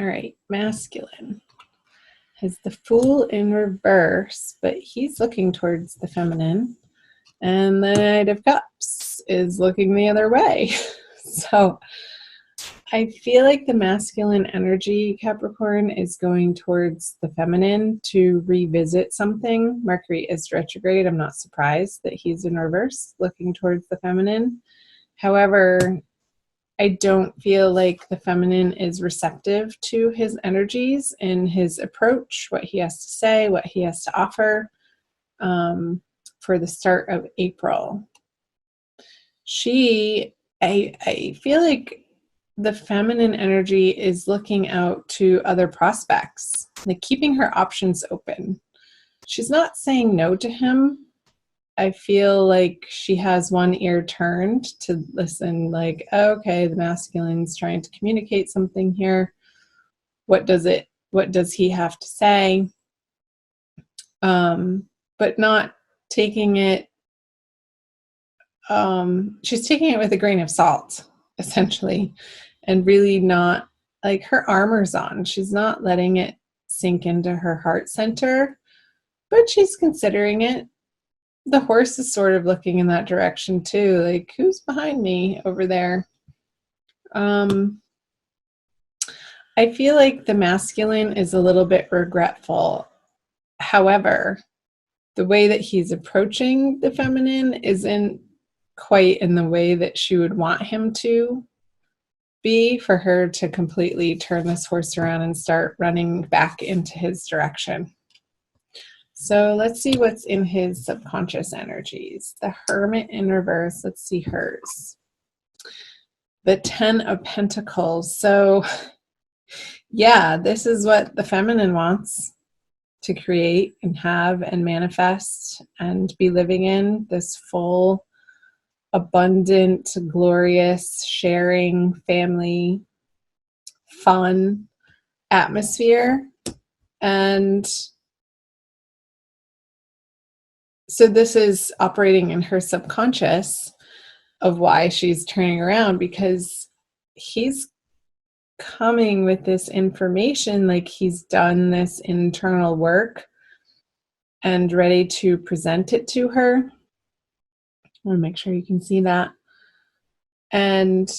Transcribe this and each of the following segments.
All right, masculine has the Fool in reverse, but he's looking towards the feminine. And the Knight of Cups is looking the other way. So I feel like the masculine energy, Capricorn, is going towards the feminine to revisit something. Mercury is retrograde. I'm not surprised that he's in reverse, looking towards the feminine. However, I don't feel like the feminine is receptive to his energies and his approach, what he has to say, what he has to offer for the start of April. I feel like the feminine energy is looking out to other prospects, like keeping her options open. She's not saying no to him. I feel like she has one ear turned to listen, like, okay, the masculine's trying to communicate something here. What does he have to say? But not taking it, she's taking it with a grain of salt, essentially, and really not, like, her armor's on. She's not letting it sink into her heart center, but she's considering it. The horse is sort of looking in that direction too, like, who's behind me over there? I feel like the masculine is a little bit regretful. However, the way that he's approaching the feminine isn't quite in the way that she would want him to be, for her to completely turn this horse around and start running back into his direction. So let's see what's in his subconscious energies. The Hermit in reverse. Let's see hers. The 10 of Pentacles. So yeah, this is what the feminine wants to create and have and manifest and be living in, this full, abundant, glorious, sharing, family, fun atmosphere. And so this is operating in her subconscious of why she's turning around, because he's coming with this information, like he's done this internal work and ready to present it to her. I want to make sure you can see that. And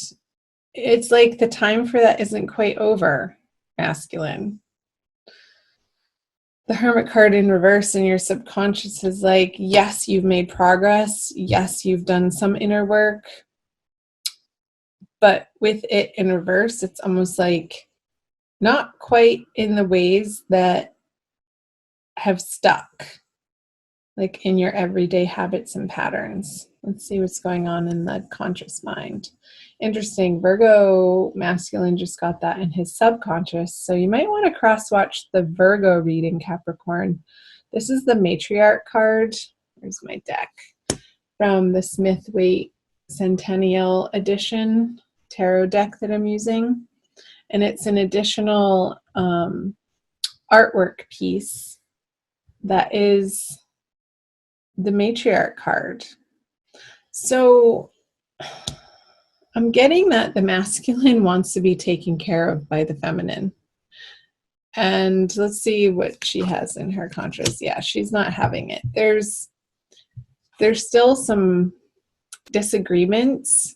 it's like the time for that isn't quite over, masculine. The Hermit card in reverse in your subconscious is like, yes, you've made progress. Yes, you've done some inner work. But with it in reverse, it's almost like not quite in the ways that have stuck, like in your everyday habits and patterns. Let's see what's going on in the conscious mind. Interesting. Virgo masculine just got that in his subconscious. So you might want to cross-watch the Virgo reading, Capricorn. This is the Matriarch card. Here's my deck from the Smith-Waite Centennial Edition tarot deck that I'm using. And it's an additional artwork piece that is the Matriarch card. So I'm getting that the masculine wants to be taken care of by the feminine. And let's see what she has in her conscious. Yeah, she's not having it. There's still some disagreements,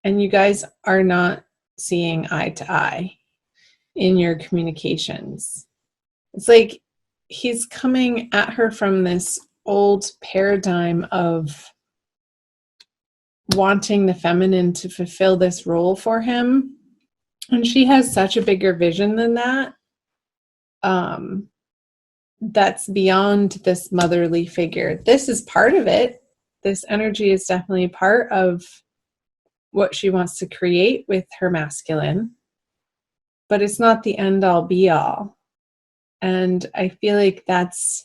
and you guys are not seeing eye to eye in your communications. It's like he's coming at her from this old paradigm of wanting the feminine to fulfill this role for him. And she has such a bigger vision than that. That's beyond this motherly figure. This is part of it. This energy is definitely part of what she wants to create with her masculine, but it's not the end all be all. And I feel like that's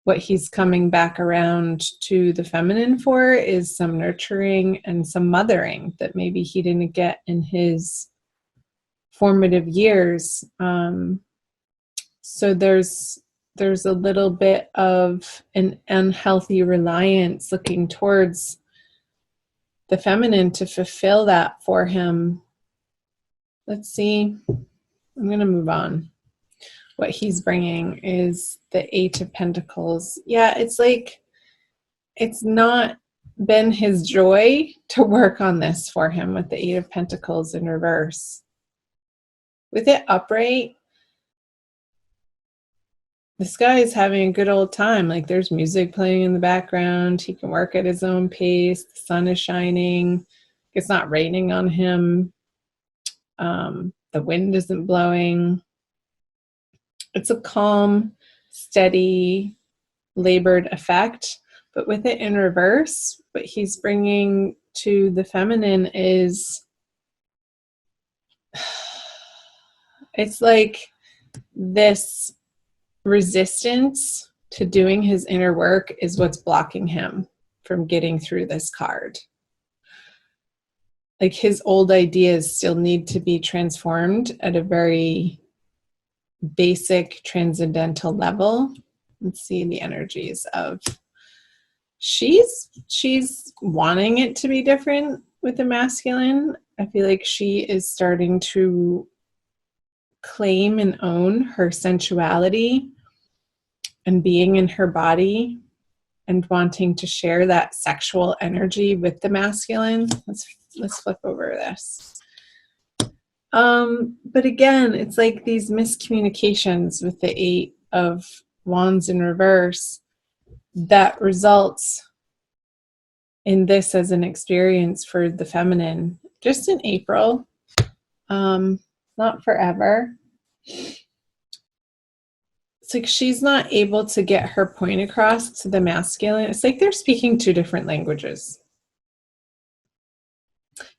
what he's coming back around to the feminine for, is some nurturing and some mothering that maybe he didn't get in his formative years. So there's a little bit of an unhealthy reliance looking towards the feminine to fulfill that for him. Let's see. I'm going to move on. What he's bringing is the Eight of Pentacles. Yeah, it's like it's not been his joy to work on this for him with the Eight of Pentacles in reverse. With it upright, this guy is having a good old time. Like there's music playing in the background. He can work at his own pace. The sun is shining. It's not raining on him. The wind isn't blowing. It's a calm, steady, labored effect. But with it in reverse, what he's bringing to the feminine is, it's like this resistance to doing his inner work is what's blocking him from getting through this card. Like his old ideas still need to be transformed at a very basic transcendental level. Let's see the energies of she's wanting it to be different with the masculine. I feel like she is starting to claim and own her sensuality and being in her body and wanting to share that sexual energy with the masculine. Let's flip over this. But again, it's like these miscommunications with the Eight of Wands in reverse that results in this as an experience for the feminine just in April, not forever. It's like she's not able to get her point across to the masculine. It's like they're speaking two different languages.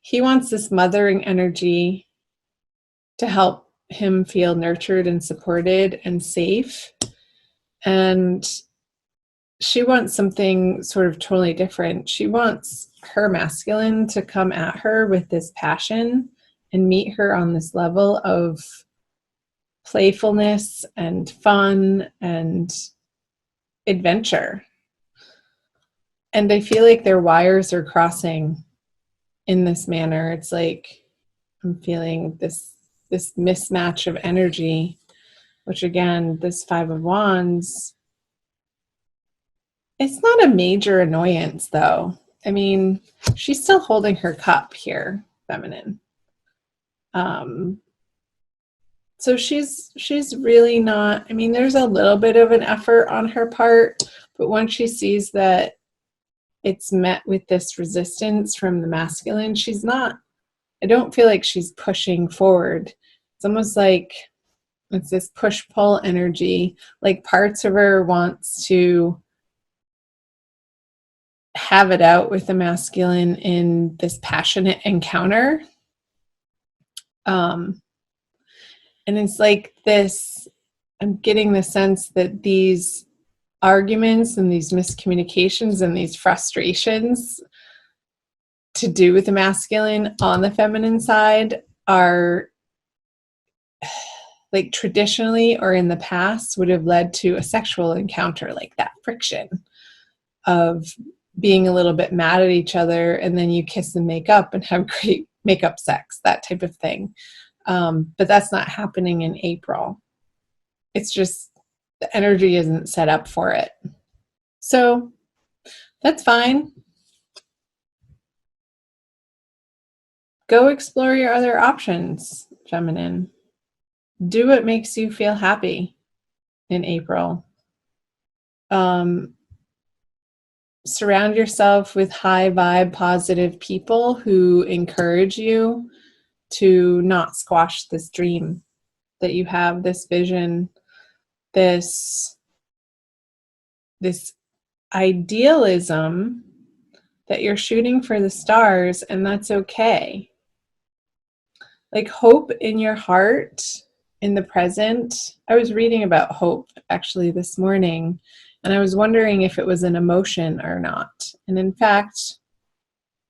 He wants this mothering energy to help him feel nurtured and supported and safe. And she wants something sort of totally different. She wants her masculine to come at her with this passion and meet her on this level of playfulness and fun and adventure. And I feel like their wires are crossing in this manner. It's like I'm feeling this mismatch of energy, which again, this Five of Wands, it's not a major annoyance though. I mean, she's still holding her cup here, feminine. So she's really not, I mean, there's a little bit of an effort on her part, but once she sees that it's met with this resistance from the masculine, she's not, I don't feel like she's pushing forward. It's almost like it's this push-pull energy, like parts of her wants to have it out with the masculine in this passionate encounter. And it's like this, I'm getting the sense that these arguments and these miscommunications and these frustrations to do with the masculine on the feminine side are like traditionally or in the past would have led to a sexual encounter, like that friction of being a little bit mad at each other and then you kiss and make up and have great makeup sex, that type of thing. But that's not happening in April. It's just the energy isn't set up for it. So that's fine. Go explore your other options, feminine. Do what makes you feel happy in April. Surround yourself with high vibe, positive people who encourage you to not squash this dream that you have, this vision, this idealism that you're shooting for the stars, and that's okay. Like hope in your heart, in the present. I was reading about hope actually this morning, and I was wondering if it was an emotion or not. And in fact,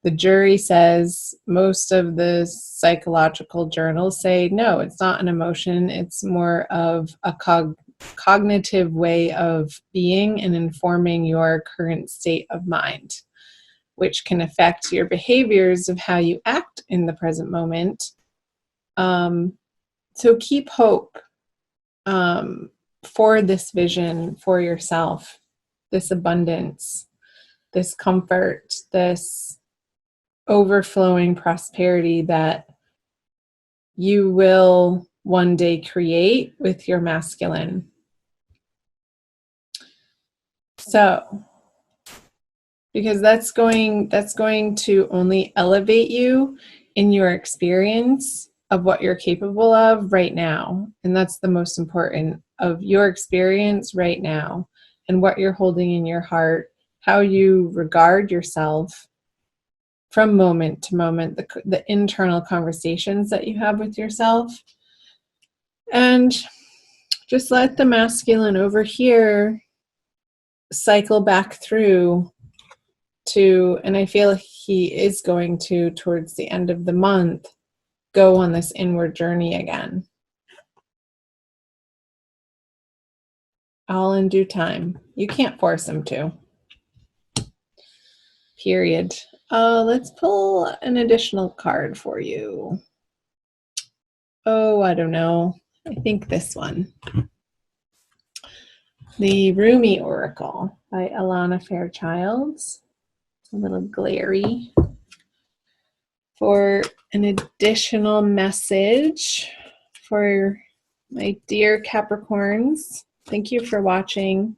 the jury says, most of the psychological journals say, no, it's not an emotion. It's more of a cognitive way of being and informing your current state of mind, which can affect your behaviors of how you act in the present moment. So keep hope for this vision for yourself, this abundance, this comfort, this overflowing prosperity that you will one day create with your masculine. So, because that's going to only elevate you in your experience of what you're capable of right now. And that's the most important, of your experience right now and what you're holding in your heart, how you regard yourself from moment to moment, the internal conversations that you have with yourself. And just let the masculine over here cycle back through to, and I feel he is going to, towards the end of the month, go on this inward journey again. All in due time. You can't force him to. Period. Let's pull an additional card for you. Oh, I don't know. I think this one. The Rumi Oracle by Alana Fairchild. It's a little glary. For an additional message for my dear Capricorns, thank you for watching.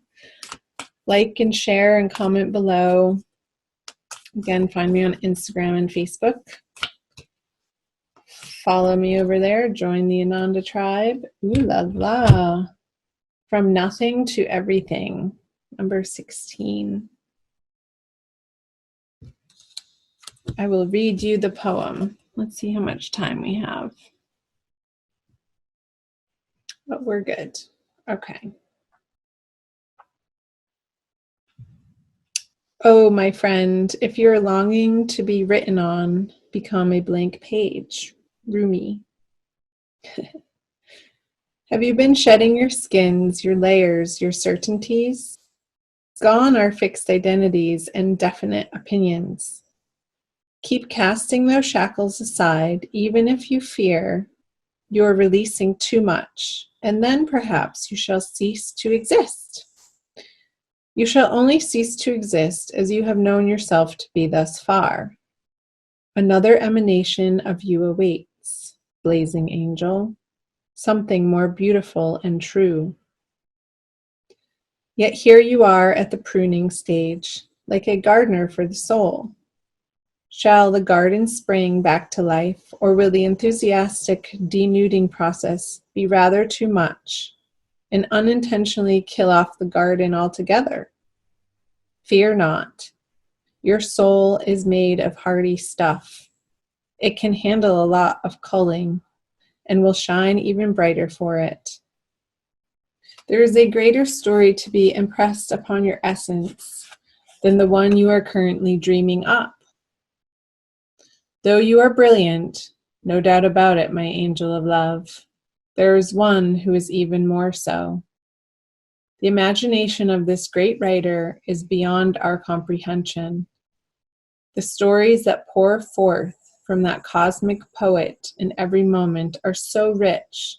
Like and share and comment below. Again, find me on Instagram and Facebook. Follow me over there. Join the Ananda tribe. Ooh la la. From nothing to everything. Number 16. I will read you the poem. Let's see how much time we have. But we're good. Okay. Oh, my friend, if you're longing to be written on, become a blank page. Rumi. Have you been shedding your skins, your layers, your certainties? Gone are fixed identities and definite opinions. Keep casting those shackles aside, even if you fear you're releasing too much, and then perhaps you shall cease to exist. You shall only cease to exist as you have known yourself to be thus far. Another emanation of you awaits, blazing angel, something more beautiful and true. Yet here you are at the pruning stage, like a gardener for the soul. Shall the garden spring back to life, or will the enthusiastic denuding process be rather too much and unintentionally kill off the garden altogether? Fear not. Your soul is made of hardy stuff. It can handle a lot of culling and will shine even brighter for it. There is a greater story to be impressed upon your essence than the one you are currently dreaming up. Though you are brilliant, no doubt about it, my angel of love, there is one who is even more so. The imagination of this great writer is beyond our comprehension. The stories that pour forth from that cosmic poet in every moment are so rich,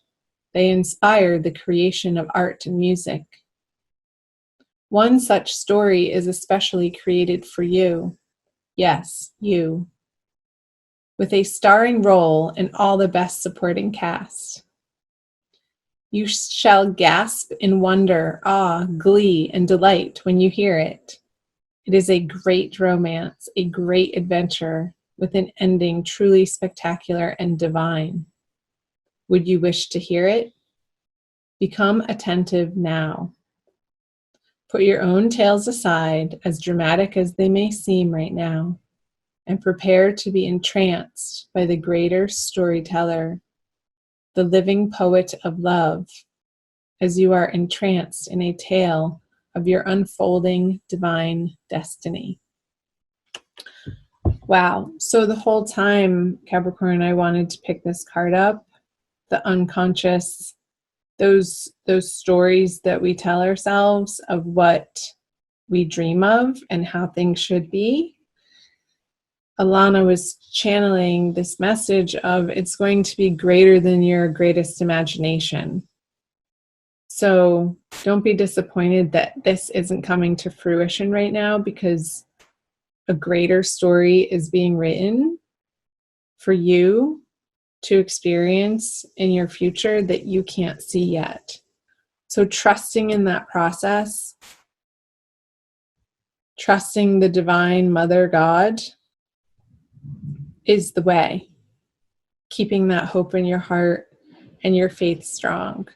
they inspire the creation of art and music. One such story is especially created for you. Yes, you. With a starring role in all the best supporting cast. You shall gasp in wonder, awe, glee, and delight when you hear it. It is a great romance, a great adventure, with an ending truly spectacular and divine. Would you wish to hear it? Become attentive now. Put your own tales aside, as dramatic as they may seem right now, and prepare to be entranced by the greater storyteller, the living poet of love, as you are entranced in a tale of your unfolding divine destiny. Wow. So the whole time, Capricorn, I wanted to pick this card up, the unconscious, those stories that we tell ourselves of what we dream of and how things should be. Alana was channeling this message of it's going to be greater than your greatest imagination. So don't be disappointed that this isn't coming to fruition right now, because a greater story is being written for you to experience in your future that you can't see yet. So trusting in that process, trusting the divine Mother God is the way. Keeping that hope in your heart and your faith strong.